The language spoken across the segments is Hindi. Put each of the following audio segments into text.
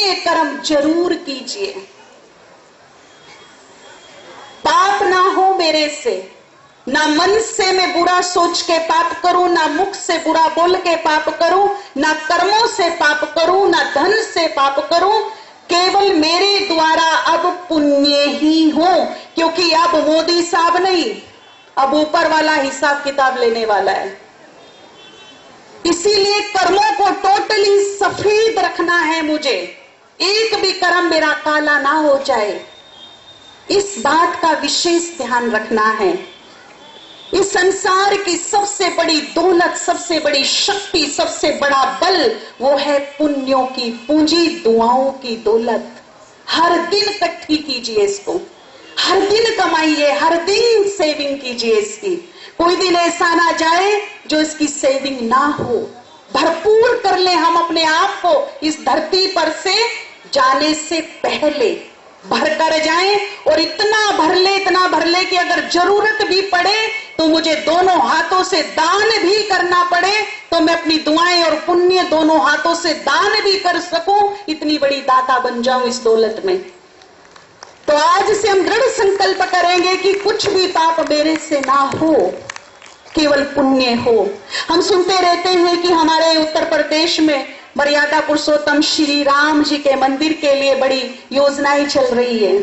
पुण्य कर्म जरूर कीजिए। पाप ना हो मेरे से, ना मन से मैं बुरा सोच के पाप करूं, ना मुख से बुरा बोल के पाप करूं, ना कर्मों से पाप करूं, ना धन से पाप करूं, केवल मेरे द्वारा अब पुण्य ही हो। क्योंकि अब मोदी साहब नहीं, अब ऊपर वाला हिसाब किताब लेने वाला है। इसीलिए कर्मों को टोटली सफेद रखना है मुझे, एक भी कर्म मेरा काला ना हो जाए, इस बात का विशेष ध्यान रखना है। इस संसार की सबसे बड़ी दौलत, सबसे बड़ी शक्ति, सबसे बड़ा बल वो है पुण्यों की पूंजी, दुआओं की दौलत। हर दिन इकट्ठी कीजिए इसको, हर दिन कमाइए, हर दिन सेविंग कीजिए इसकी। कोई दिन ऐसा ना जाए जो इसकी सेविंग ना हो। भरपूर कर ले हम अपने आप को, इस धरती पर से जाने से पहले भर कर जाएं, और इतना भर ले, इतना भर ले कि अगर जरूरत भी पड़े तो मुझे दोनों हाथों से दान भी करना पड़े तो मैं अपनी दुआएं और पुण्य दोनों हाथों से दान भी कर सकूं, इतनी बड़ी दाता बन जाऊं इस दौलत में। तो आज से हम दृढ़ संकल्प करेंगे कि कुछ भी पाप मेरे से ना हो, केवल पुण्य हो। हम सुनते रहते हैं कि हमारे उत्तर प्रदेश में मर्यादा पुरुषोत्तम श्री राम जी के मंदिर के लिए बड़ी योजनाएं चल रही है।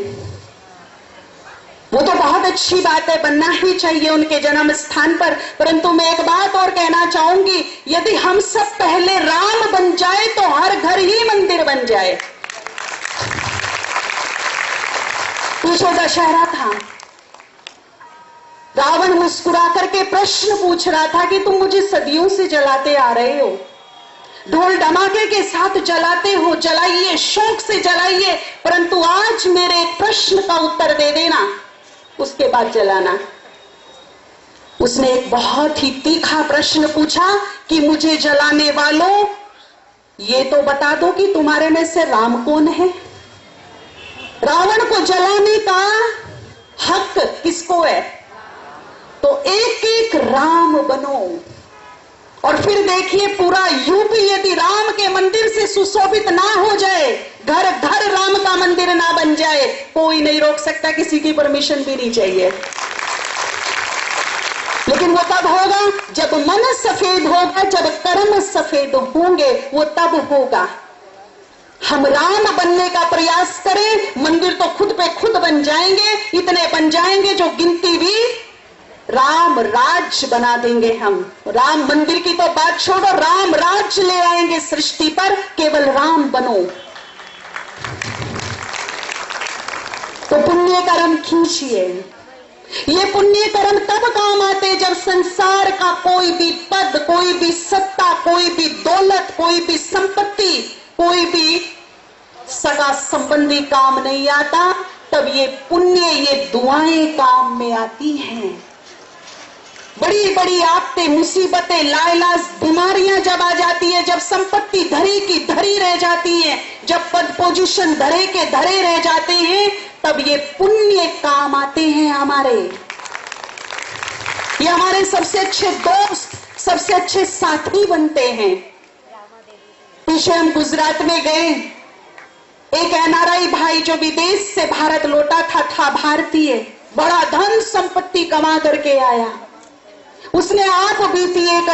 वो तो बहुत अच्छी बात है, बनना ही चाहिए उनके जन्म स्थान पर। परंतु मैं एक बात और कहना चाहूंगी, यदि हम सब पहले राम बन जाए तो हर घर ही मंदिर बन जाए। पीछे दशहरा था, रावण मुस्कुरा करके प्रश्न पूछ रहा था कि तुम मुझे सदियों से जलाते आ रहे हो, ढोल धमाके के साथ जलाते हो, जलाइए, शौक से जलाइए, परंतु आज मेरे प्रश्न का उत्तर दे देना, उसके बाद जलाना। उसने एक बहुत ही तीखा प्रश्न पूछा कि मुझे जलाने वालों, ये तो बता दो कि तुम्हारे में से राम कौन है। रावण को जलाने का हक किसको है? तो एक एक राम बनो। और फिर देखिए पूरा यूपी यदि राम के मंदिर से सुशोभित ना हो जाए, घर घर राम का मंदिर ना बन जाए, कोई नहीं रोक सकता, किसी की परमिशन भी नहीं चाहिए। लेकिन वो तब होगा जब मन सफेद होगा, जब कर्म सफेद होंगे, वो तब होगा। हम राम बनने का प्रयास करें, मंदिर तो खुद पे खुद बन जाएंगे, इतने बन जाएंगे जो गिनती भी राम राज्य बना देंगे हम। राम मंदिर की तो बात छोड़ो, राम राज्य ले आएंगे सृष्टि पर, केवल राम बनो। तो पुण्य कर्म कीजिए। ये पुण्य कर्म तब काम आते जब संसार का कोई भी पद, कोई भी सत्ता, कोई भी दौलत, कोई भी संपत्ति, कोई भी सगा संबंधी काम नहीं आता, तब ये पुण्य, ये दुआएं काम में आती हैं। बड़ी बड़ी आफतें, मुसीबतें, लाइलाज बीमारियां जब आ जाती है, जब संपत्ति धरी की धरी रह जाती है, जब पद पोजीशन धरे के धरे रह जाते हैं, तब ये पुण्य काम आते हैं हमारे। ये हमारे सबसे अच्छे दोस्त, सबसे अच्छे साथी बनते हैं। पीछे हम गुजरात में गए, एक एनआरआई भाई जो विदेश से भारत लौटा था भारतीय, बड़ा धन संपत्ति कमा करके आया। उसने आप बीती एक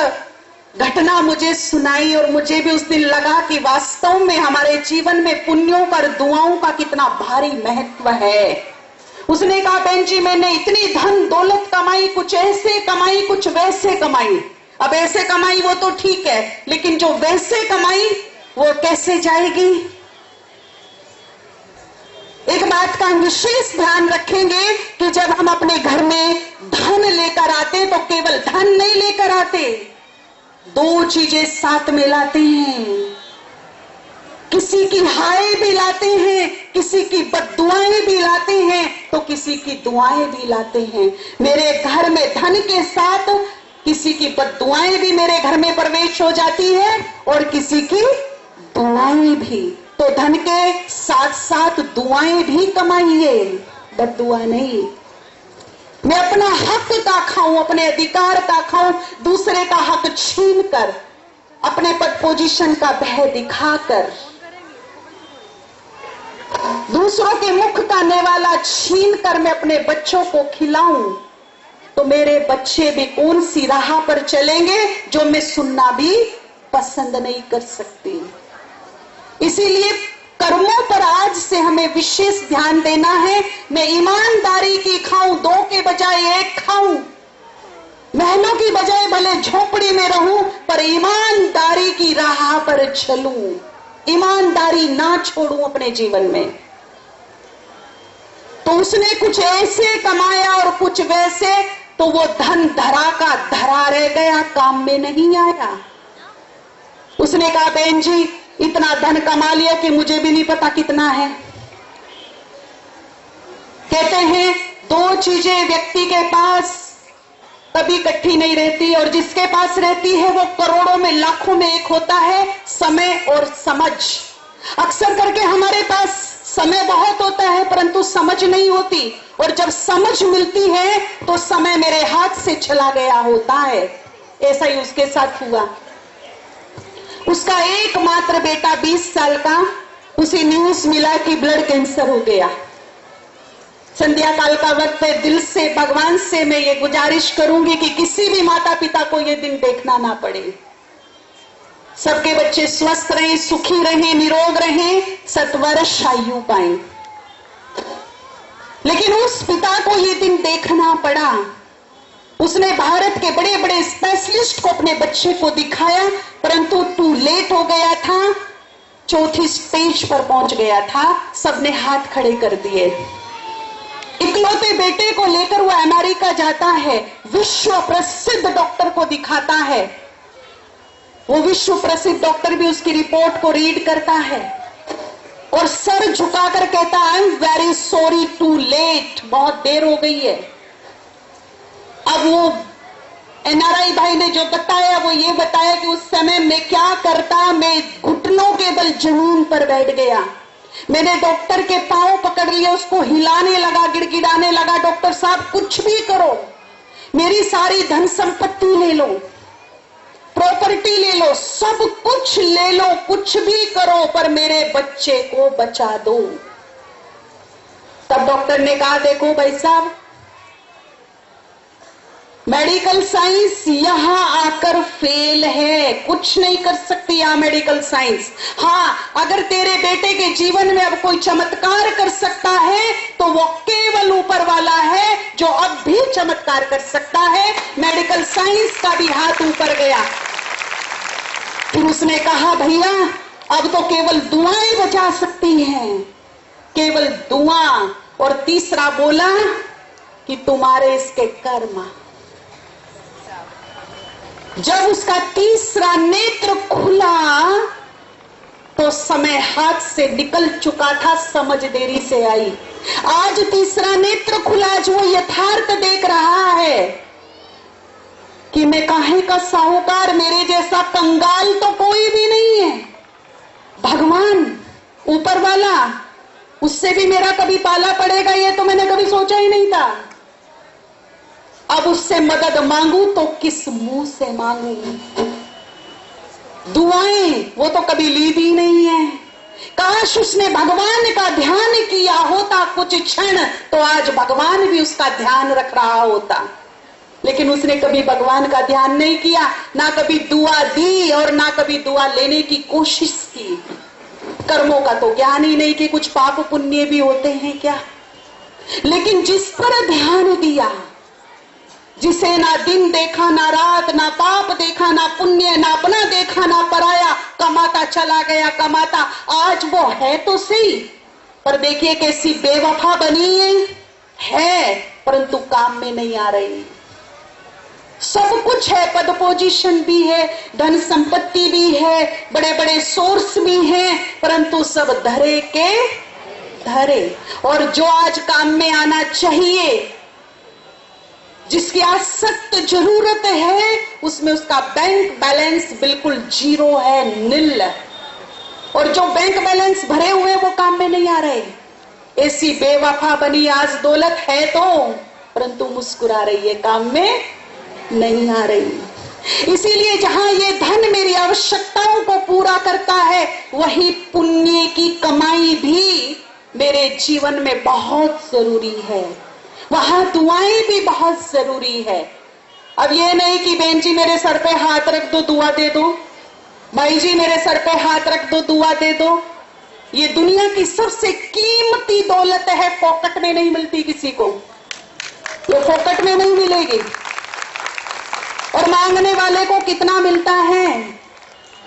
घटना मुझे सुनाई और मुझे भी उस दिन लगा कि वास्तव में हमारे जीवन में पुण्यों पर, दुआओं का कितना भारी महत्व है। उसने कहा, बहन जी मैंने इतनी धन दौलत कमाई, कुछ ऐसे कमाई, कुछ वैसे कमाई। अब ऐसे कमाई वो तो ठीक है, लेकिन जो वैसे कमाई वो कैसे जाएगी? एक बात का हम विशेष ध्यान रखेंगे कि जब हम अपने घर में धन लेकर आते तो केवल धन नहीं लेकर आते, दो चीजें साथ में लाते हैं। किसी की हाय भी लाते हैं, किसी की बद्दुआएं भी लाते हैं, तो किसी की दुआएं भी लाते हैं। मेरे घर में धन के साथ किसी की बद्दुआएं भी मेरे घर में प्रवेश हो जाती है और किसी की दुआएं भी। तो धन के साथ साथ दुआएं भी कमाइए, बद्दुआ नहीं। मैं अपना हक का खाऊं, अपने अधिकार का खाऊं, दूसरे का हक छीन कर, अपने पद पोजीशन का भय दिखाकर, दूसरों के मुख का नेवाला छीन कर मैं अपने बच्चों को खिलाऊं, तो मेरे बच्चे भी कौन सी राह पर चलेंगे जो मैं सुनना भी पसंद नहीं कर सकती। इसीलिए कर्मों पर आज से हमें विशेष ध्यान देना है। मैं ईमानदारी की खाऊं, 2 के बजाय 1 खाऊं, महलों की बजाय भले झोपड़ी में रहूं, पर ईमानदारी की राह पर चलूं, ईमानदारी ना छोड़ूं अपने जीवन में। तो उसने कुछ ऐसे कमाया और कुछ वैसे, तो वो धन धरा का धरा रह गया, काम में नहीं आया। उसने कहा बहन जी इतना धन कमा लिया कि मुझे भी नहीं पता कितना है। कहते हैं 2 चीजें व्यक्ति के पास कभी इकट्ठी नहीं रहती, और जिसके पास रहती है वो करोड़ों में लाखों में एक होता है, समय और समझ। अक्सर करके हमारे पास समय बहुत होता है परंतु समझ नहीं होती, और जब समझ मिलती है तो समय मेरे हाथ से चला गया होता है। ऐसा ही उसके साथ हुआ। उसका एकमात्र बेटा 20 साल का, उसे न्यूज मिला कि ब्लड कैंसर हो गया। संध्या काल का वक्त है, दिल से भगवान से मैं ये गुजारिश करूंगी कि किसी भी माता पिता को ये दिन देखना ना पड़े। सबके बच्चे स्वस्थ रहें, सुखी रहें, निरोग रहें, 7 वर्ष आयु पाएं। लेकिन उस पिता को ये दिन देखना पड़ा। उसने भारत के बड़े बड़े स्पेशलिस्ट को अपने बच्चे को दिखाया, परंतु टू लेट हो गया था, 4थी स्टेज पर पहुंच गया था। सबने हाथ खड़े कर दिए। इकलौते बेटे को लेकर वो अमेरिका जाता है, विश्व प्रसिद्ध डॉक्टर को दिखाता है। वो विश्व प्रसिद्ध डॉक्टर भी उसकी रिपोर्ट को रीड करता है और सर झुकाकर कहता है I am very sorry, too late, बहुत देर हो गई है। अब वो एनआरआई भाई ने जो बताया वो ये बताया कि उस समय मैं क्या करता, मैं घुटनों के बल जमीन पर बैठ गया। मैंने डॉक्टर के पांव पकड़ लिए, उसको हिलाने लगा, गिड़गिड़ाने लगा, डॉक्टर साहब कुछ भी करो, मेरी सारी धन संपत्ति ले लो, प्रॉपर्टी ले लो, सब कुछ ले लो, कुछ भी करो, पर मेरे बच्चे को बचा दो। तब डॉक्टर ने कहा देखो भाई साहब, मेडिकल साइंस यहां आकर फेल है, कुछ नहीं कर सकती यहां मेडिकल साइंस। हाँ, अगर तेरे बेटे के जीवन में अब कोई चमत्कार कर सकता है तो वो केवल ऊपर वाला है जो अब भी चमत्कार कर सकता है। मेडिकल साइंस का भी हाथ ऊपर गया। फिर उसने कहा भैया अब तो केवल दुआएं बचा सकती हैं, केवल दुआ। और तीसरा बोला कि तुम्हारे इसके कर्म। जब उसका तीसरा नेत्र खुला तो समय हाथ से निकल चुका था, समझ देरी से आई। आज तीसरा नेत्र खुला, आज वो यथार्थ देख रहा है कि मैं काहे का साहूकार, मेरे जैसा कंगाल तो कोई भी नहीं है। भगवान ऊपर वाला, उससे भी मेरा कभी पाला पड़ेगा ये तो मैंने कभी सोचा ही नहीं था। अब उससे मदद मांगू तो किस मुंह से मांगू? दुआएं वो तो कभी ली भी नहीं है। काश उसने भगवान का ध्यान किया होता कुछ क्षण, तो आज भगवान भी उसका ध्यान रख रहा होता। लेकिन उसने कभी भगवान का ध्यान नहीं किया, ना कभी दुआ दी और ना कभी दुआ लेने की कोशिश की। कर्मों का तो ज्ञान ही नहीं कि कुछ पाप पुण्य भी होते हैं क्या। लेकिन जिस पर ध्यान दिया, जिसे ना दिन देखा ना रात, ना पाप देखा ना पुण्य, ना अपना देखा ना पराया, कमाता चला गया कमाता। आज वो है तो सही, पर देखिए कैसी बेवफा बनी है, परंतु काम में नहीं आ रही। सब कुछ है, पद पोजीशन भी है, धन संपत्ति भी है, बड़े बड़े सोर्स भी हैं, परंतु सब धरे के धरे। और जो आज काम में आना चाहिए, जिसकी आज सख्त जरूरत है, उसमें उसका बैंक बैलेंस बिल्कुल जीरो है, नील। और जो बैंक बैलेंस भरे हुए वो काम में नहीं आ रहे। ऐसी बेवफा बनी, आज दौलत है तो, परंतु मुस्कुरा रही है, काम में नहीं आ रही। इसीलिए जहां ये धन मेरी आवश्यकताओं को पूरा करता है, वही पुण्य की कमाई भी मेरे जीवन में बहुत जरूरी है, वहां दुआएं भी बहुत जरूरी है। अब ये नहीं कि बहन जी मेरे सर पे हाथ रख दो दुआ दे दो, माई जी मेरे सर पे हाथ रख दो दुआ दे दो। ये दुनिया की सबसे कीमती दौलत है, पॉकेट में नहीं मिलती किसी को, ये पॉकेट में नहीं मिलेगी। और मांगने वाले को कितना मिलता है?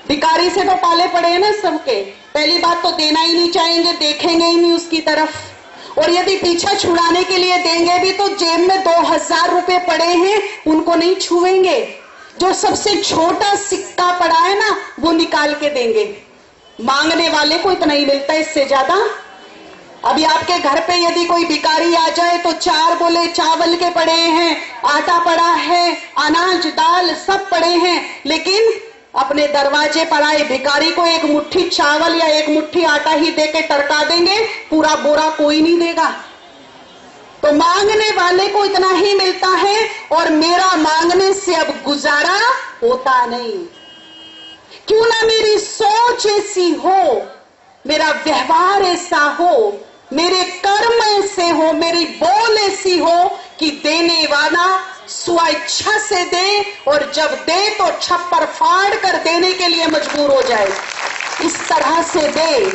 भिखारी से तो पाले पड़े हैं ना सबके। पहली बात तो देना ही नहीं चाहेंगे, देखेंगे ही नहीं उसकी तरफ। और यदि पीछा छुड़ाने के लिए देंगे भी तो जेब में 2000 रुपए पड़े हैं उनको नहीं छुएंगे। जो सबसे छोटा सिक्का पड़ा है ना वो निकाल के देंगे। मांगने वाले को इतना ही मिलता है, इससे ज्यादा। अभी आपके घर पे यदि कोई भिखारी आ जाए तो 4 बोले चावल के पड़े हैं, आटा पड़ा है, अनाज दाल सब पड़े हैं, लेकिन अपने दरवाजे पर आए भिखारी को एक मुट्ठी चावल या एक मुट्ठी आटा ही देके टरका देंगे, पूरा बोरा कोई नहीं देगा। तो मांगने वाले को इतना ही मिलता है, और मेरा मांगने से अब गुजारा होता नहीं। क्यों ना मेरी सोच ऐसी हो, मेरा व्यवहार ऐसा हो, मेरे कर्म ऐसे हो, मेरी बोल ऐसी हो कि देने वाला स्वेच्छा से दे, और जब दे तो छप्पर फाड़ कर देने के लिए मजबूर हो जाए। इस तरह से दे।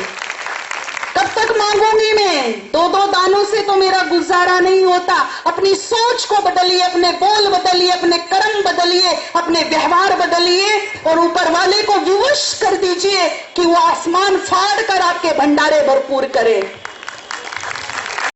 कब तक मांगूंगी मैं? 2-2 दानों से तो मेरा गुजारा नहीं होता। अपनी सोच को बदलिए, अपने बोल बदलिए, अपने कर्म बदलिए, अपने व्यवहार बदलिए, और ऊपर वाले को विवश कर दीजिए कि वो आसमान फाड़ कर आपके भंडारे भरपूर करे।